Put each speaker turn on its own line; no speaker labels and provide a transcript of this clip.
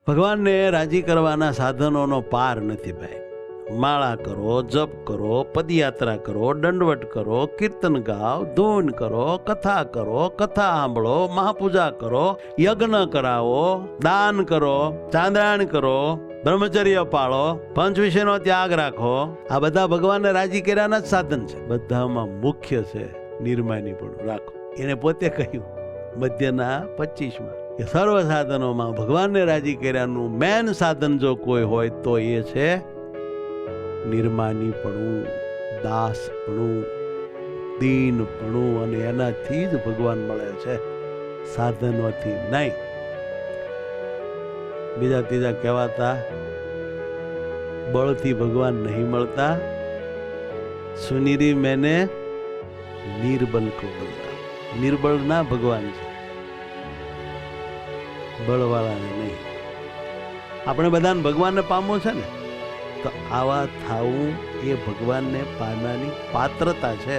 ભગવાનને રાજી કરવાના સાધનોનો પાર નથી ભાઈ. માળા કરો, જપ કરો, પદયાત્રા કરો, દંડવટ કરો, કીર્તન ગાઓ, ધૂન કરો, કથા કરો, કથા સાંભળો, મહાપૂજા કરો, યજ્ઞ કરાવો, દાન કરો, ચાંદ્રાયણ કરો, બ્રહ્મચર્ય પાળો, પંચ વિષયનો ત્યાગ રાખો. આ બધા ભગવાનને રાજી કર્યાના જ સાધન છે. બધામાં મુખ્ય છે નિર્માનીપણું રાખો. એને પોતે કહ્યું મધ્યના 25માં કે સર્વ સાધનોમાં ભગવાનને રાજી કર્યાનું મેન સાધન જો કોઈ હોય તો એ છે નિર્માનીપણું, દાસપણું, દીનપણું. અને એનાથી જ ભગવાન મળે છે, સાધનોથી નહીં. બીજા ત્રીજા કહેવાતા બળથી ભગવાન નહીં મળતા, સુનિરી મેને નિર્બલ કો બોલતા. નિર્બળ ના ભગવાન છે, બળવાળાને નહીં. આપણે બધાને ભગવાનને પામવું છે ને, તો આવા થાવું એ ભગવાનને પામવાની પાત્રતા છે.